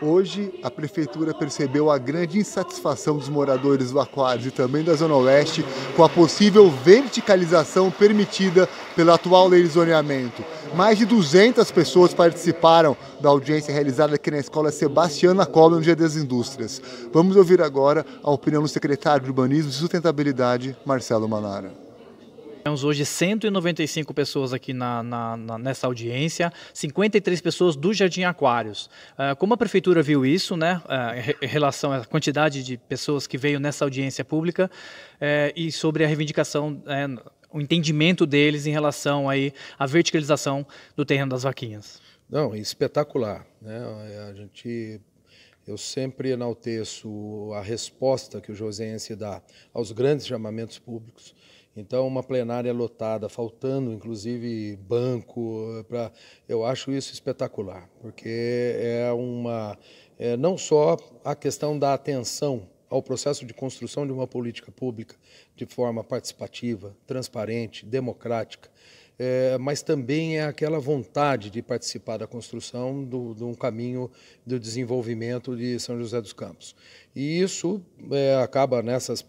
Hoje, a Prefeitura percebeu a grande insatisfação dos moradores do Aquários e também da Zona Oeste com a possível verticalização permitida pela atual lei de zoneamento. Mais de 200 pessoas participaram da audiência realizada aqui na Escola Sebastiana Cola no Dia das Indústrias. Vamos ouvir agora a opinião do secretário de Urbanismo e Sustentabilidade, Marcelo Manara. Temos hoje 195 pessoas aqui nessa audiência, 53 pessoas do Jardim Aquários. Como a Prefeitura viu isso, né, em relação à quantidade de pessoas que veio nessa audiência pública e sobre a reivindicação, o entendimento deles em relação aí à verticalização do terreno das vaquinhas? Não, espetacular, né? Eu sempre enalteço a resposta que o joseense dá aos grandes chamamentos públicos. Então, uma plenária lotada, faltando inclusive banco, eu acho isso espetacular, porque não só a questão da atenção ao processo de construção de uma política pública de forma participativa, transparente, democrática, mas também é aquela vontade de participar da construção de um caminho do desenvolvimento de São José dos Campos. E isso acaba nessas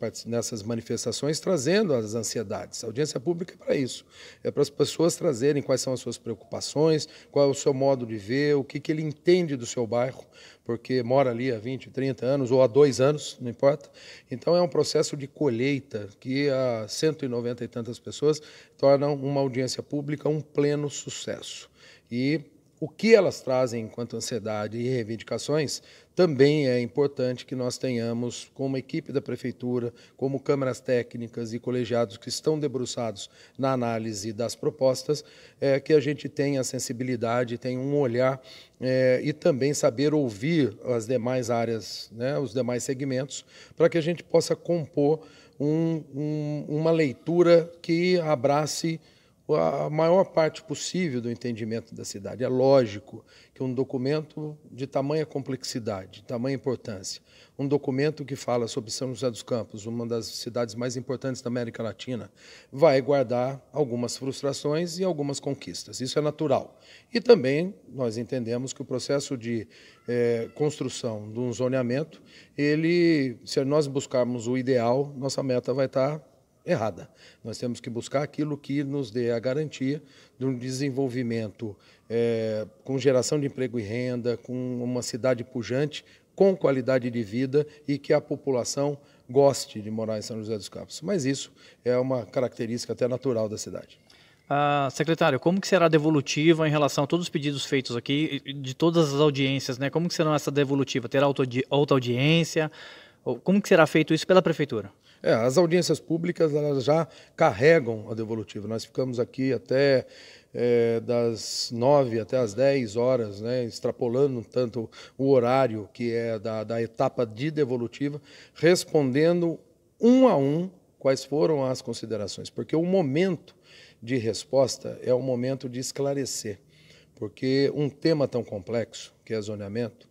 manifestações trazendo as ansiedades. A audiência pública é para isso, é para as pessoas trazerem quais são as suas preocupações, qual é o seu modo de ver, o que ele entende do seu bairro, porque mora ali há 20, 30 anos ou há 2 anos, não importa. Então é um processo de colheita que a 190 e tantas pessoas tornam uma audiência pública um pleno sucesso. E o que elas trazem enquanto ansiedade e reivindicações também é importante que nós tenhamos, como equipe da Prefeitura, como câmaras técnicas e colegiados que estão debruçados na análise das propostas, que a gente tenha sensibilidade, tenha um olhar e também saber ouvir as demais áreas, né, os demais segmentos, para que a gente possa compor uma leitura que abrace a maior parte possível do entendimento da cidade. É lógico que um documento de tamanha complexidade, de tamanha importância, um documento que fala sobre São José dos Campos, uma das cidades mais importantes da América Latina, vai guardar algumas frustrações e algumas conquistas. Isso é natural. E também nós entendemos que o processo de construção de um zoneamento, se nós buscarmos o ideal, nossa meta vai estar errada. Nós temos que buscar aquilo que nos dê a garantia de um desenvolvimento com geração de emprego e renda, com uma cidade pujante, com qualidade de vida e que a população goste de morar em São José dos Campos. Mas isso é uma característica até natural da cidade. Secretário, como que será a devolutiva em relação a todos os pedidos feitos aqui, de todas as audiências, né? Como que será essa devolutiva? Terá outra audiência? Como que será feito isso pela Prefeitura? As audiências públicas elas já carregam a devolutiva. Nós ficamos aqui até das 9 até as 10 horas, né, extrapolando tanto o horário que é da etapa de devolutiva, respondendo um a um quais foram as considerações. Porque o momento de resposta é o momento de esclarecer. Porque um tema tão complexo, que é zoneamento,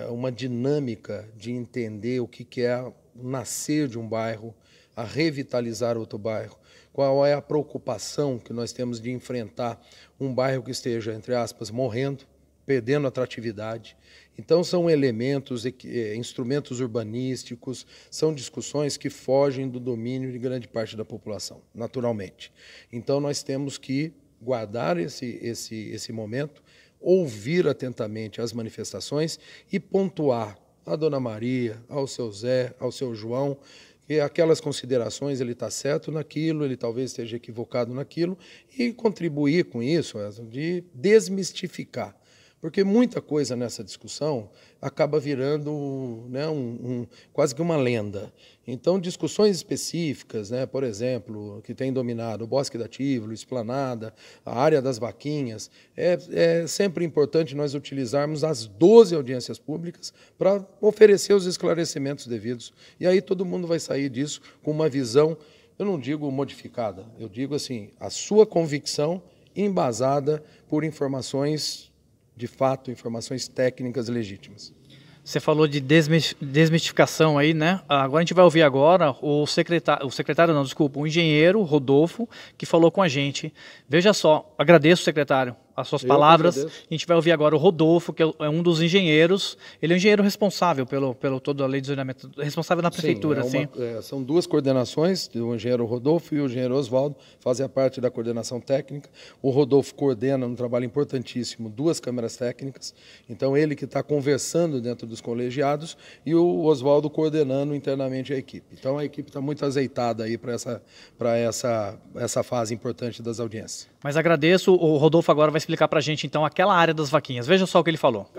uma dinâmica de entender o que é nascer de um bairro, a revitalizar outro bairro, qual é a preocupação que nós temos de enfrentar um bairro que esteja, entre aspas, morrendo, perdendo atratividade. Então são elementos, instrumentos urbanísticos, são discussões que fogem do domínio de grande parte da população, naturalmente. Então nós temos que guardar esse momento, ouvir atentamente as manifestações e pontuar a Dona Maria, ao seu Zé, ao seu João, e aquelas considerações, ele está certo naquilo, ele talvez esteja equivocado naquilo, e contribuir com isso, de desmistificar. Porque muita coisa nessa discussão acaba virando, né, quase que uma lenda. Então, discussões específicas, né, por exemplo, que tem dominado o Bosque da Tívolo, Esplanada, a área das vaquinhas, é sempre importante nós utilizarmos as 12 audiências públicas para oferecer os esclarecimentos devidos. E aí todo mundo vai sair disso com uma visão, eu não digo modificada, eu digo assim, a sua convicção embasada por informações de fato, informações técnicas legítimas. Você falou de desmistificação aí, né? Agora a gente vai ouvir agora o engenheiro Rodolfo, que falou com a gente. Veja só, agradeço, secretário, as suas palavras. A gente vai ouvir agora o Rodolfo, que é um dos engenheiros. Ele é o engenheiro responsável pelo toda a lei de zoneamento, responsável na prefeitura. Sim, são duas coordenações, o engenheiro Rodolfo e o engenheiro Oswaldo, fazem a parte da coordenação técnica. O Rodolfo coordena um trabalho importantíssimo, 2 câmaras técnicas. Então, ele que está conversando dentro dos colegiados e o Oswaldo coordenando internamente a equipe. Então, a equipe está muito azeitada aí para essa fase importante das audiências. Mas agradeço, o Rodolfo agora vai explicar para a gente, então, aquela área das vaquinhas. Veja só o que ele falou.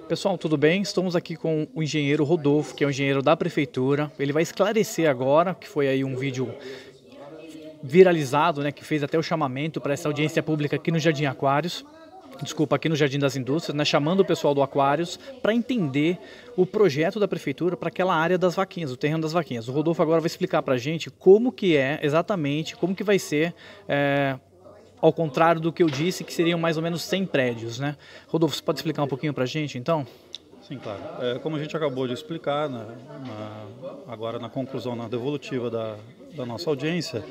Pessoal, tudo bem? Estamos aqui com o engenheiro Rodolfo, que é o engenheiro da prefeitura. Ele vai esclarecer agora, que foi aí um vídeo viralizado, né, que fez até o chamamento para essa audiência pública aqui no Jardim Aquários. Desculpa, aqui no Jardim das Indústrias, né, chamando o pessoal do Aquários para entender o projeto da prefeitura para aquela área das vaquinhas, o terreno das vaquinhas. O Rodolfo agora vai explicar para a gente como que é exatamente, como que vai ser, ao contrário do que eu disse, que seriam mais ou menos 100 prédios, né? Rodolfo, você pode explicar um pouquinho para a gente, então? Sim, claro. Como a gente acabou de explicar, né, agora na conclusão, na devolutiva da nossa audiência,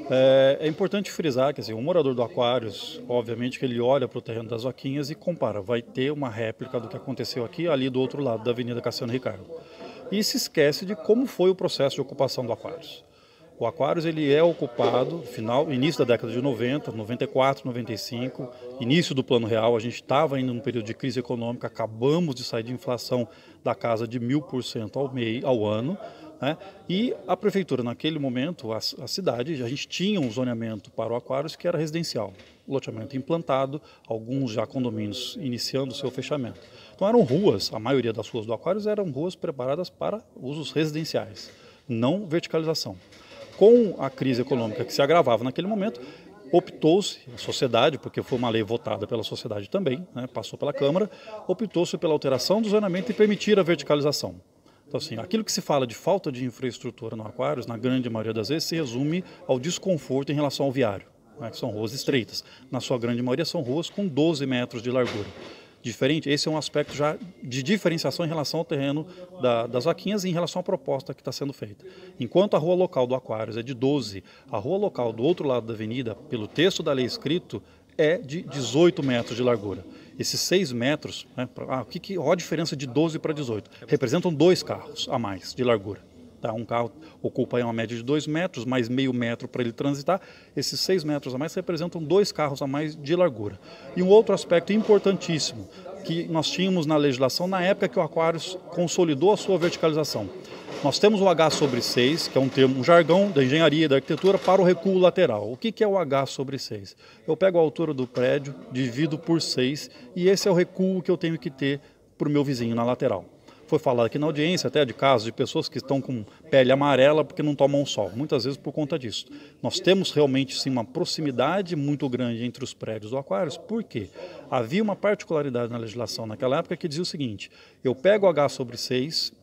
é importante frisar que assim, o morador do Aquários, obviamente que ele olha para o terreno das vaquinhas e compara, vai ter uma réplica do que aconteceu aqui ali do outro lado da Avenida Cassiano Ricardo. E se esquece de como foi o processo de ocupação do Aquários. O Aquários ele é ocupado início da década de 90, 94, 95, início do Plano Real, a gente estava ainda num período de crise econômica, acabamos de sair de inflação da casa de 1000% ao ano, né? E a prefeitura, naquele momento, a cidade, a gente tinha um zoneamento para o Aquários que era residencial, loteamento implantado, alguns já condomínios iniciando o seu fechamento. Então eram ruas, a maioria das ruas do Aquários eram ruas preparadas para usos residenciais, não verticalização. Com a crise econômica que se agravava naquele momento, optou-se, a sociedade, porque foi uma lei votada pela sociedade também, né, passou pela Câmara, optou-se pela alteração do zoneamento e permitir a verticalização. Então, assim, aquilo que se fala de falta de infraestrutura no Aquários, na grande maioria das vezes, se resume ao desconforto em relação ao viário, né, que são ruas estreitas. Na sua grande maioria são ruas com 12 metros de largura. Diferente, esse é um aspecto já de diferenciação em relação ao terreno das vaquinhas e em relação à proposta que está sendo feita. Enquanto a rua local do Aquários é de 12, a rua local do outro lado da avenida, pelo texto da lei escrito, é de 18 metros de largura. Esses 6 metros, né, qual a diferença de 12 para 18? Representam 2 carros a mais de largura. Tá? Um carro ocupa aí uma média de 2 metros, mais meio metro para ele transitar. Esses 6 metros a mais representam 2 carros a mais de largura. E um outro aspecto importantíssimo que nós tínhamos na legislação na época que o Aquários consolidou a sua verticalização. Nós temos o H sobre 6, que é um termo, um jargão da engenharia e da arquitetura para o recuo lateral. O que é o H sobre 6? Eu pego a altura do prédio, divido por 6 e esse é o recuo que eu tenho que ter para o meu vizinho na lateral. Foi falado aqui na audiência até de casos de pessoas que estão com pele amarela porque não tomam sol, muitas vezes por conta disso. Nós temos realmente sim uma proximidade muito grande entre os prédios do Aquários, por quê? Havia uma particularidade na legislação naquela época que dizia o seguinte, eu pego o H sobre 6,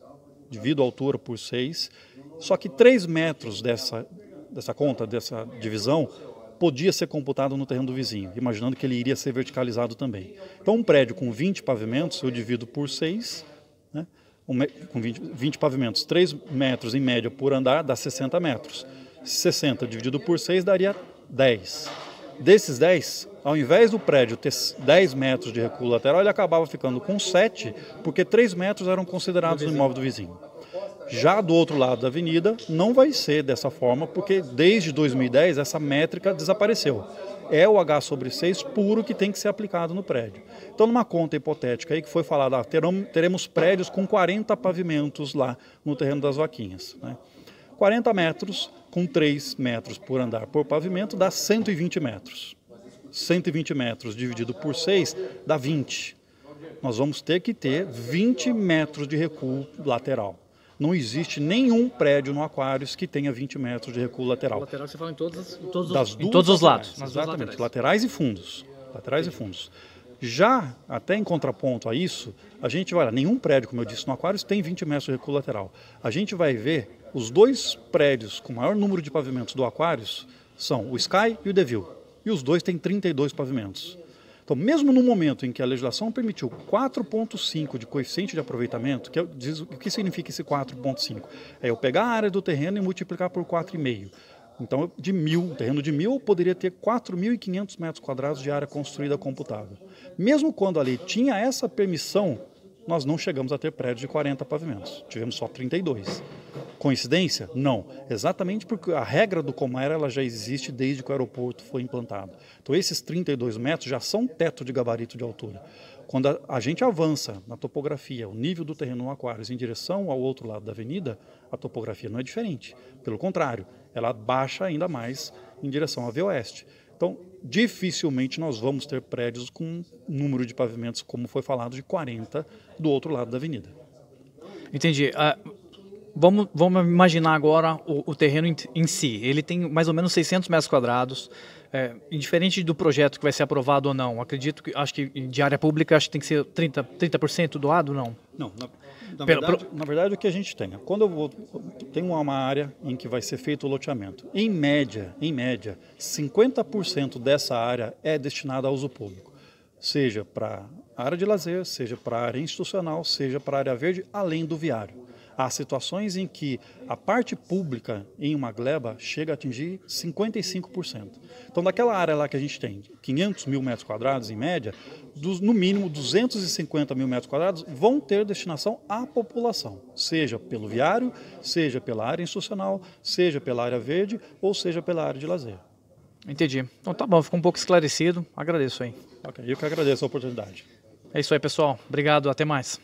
divido a altura por 6, só que 3 metros dessa conta, dessa divisão, podia ser computado no terreno do vizinho, imaginando que ele iria ser verticalizado também. Então um prédio com 20 pavimentos, eu divido por 6, né? Com 20 pavimentos, 3 metros em média por andar, dá 60 metros. 60 dividido por 6 daria 10. Desses 10, ao invés do prédio ter 10 metros de recuo lateral, ele acabava ficando com 7, porque 3 metros eram considerados no imóvel do vizinho. Já do outro lado da avenida, não vai ser dessa forma, porque desde 2010 essa métrica desapareceu. É o H sobre 6 puro que tem que ser aplicado no prédio. Então, numa conta hipotética aí que foi falada, teremos prédios com 40 pavimentos lá no terreno das vaquinhas, né? 40 metros com 3 metros por andar por pavimento dá 120 metros. 120 metros dividido por 6 dá 20. Nós vamos ter que ter 20 metros de recuo lateral. Não existe nenhum prédio no Aquários que tenha 20 metros de recuo lateral. Lateral você fala em todos os lados. Exatamente, laterais e fundos. Laterais e fundos. Já, até em contraponto a isso, a gente vai lá, nenhum prédio, como eu disse, no Aquários tem 20 metros de recuo lateral. A gente vai ver os 2 prédios com maior número de pavimentos do Aquários são o Sky e o Deville. E os 2 têm 32 pavimentos. Então, mesmo no momento em que a legislação permitiu 4,5 de coeficiente de aproveitamento, o que significa esse 4,5? É eu pegar a área do terreno e multiplicar por 4,5. Então, de 1.000, terreno de 1.000, poderia ter 4.500 metros quadrados de área construída computável. Mesmo quando a lei tinha essa permissão, nós não chegamos a ter prédio de 40 pavimentos. Tivemos só 32. Coincidência? Não. Exatamente porque a regra do Comera ela já existe desde que o aeroporto foi implantado. Então, esses 32 metros já são teto de gabarito de altura. Quando a gente avança na topografia, o nível do terreno no Aquários em direção ao outro lado da avenida, a topografia não é diferente. Pelo contrário, ela baixa ainda mais em direção à Via Oeste. Então, dificilmente nós vamos ter prédios com um número de pavimentos, como foi falado, de 40 do outro lado da avenida. Entendi. Vamos imaginar agora o terreno em si. Ele tem mais ou menos 600 metros quadrados. Indiferente do projeto que vai ser aprovado ou não, acho que de área pública acho que tem que ser 30% doado ou não? Não, na verdade o que a gente tem, quando tem uma área em que vai ser feito o loteamento, em média, 50% dessa área é destinada a uso público, seja para área de lazer, seja para área institucional, seja para área verde, além do viário. Há situações em que a parte pública em uma gleba chega a atingir 55%. Então, daquela área lá que a gente tem 500 mil metros quadrados em média, no mínimo 250 mil metros quadrados vão ter destinação à população, seja pelo viário, seja pela área institucional, seja pela área verde ou seja pela área de lazer. Entendi. Então tá bom, ficou um pouco esclarecido. Agradeço aí. Ok, eu que agradeço a oportunidade. É isso aí, pessoal. Obrigado, até mais.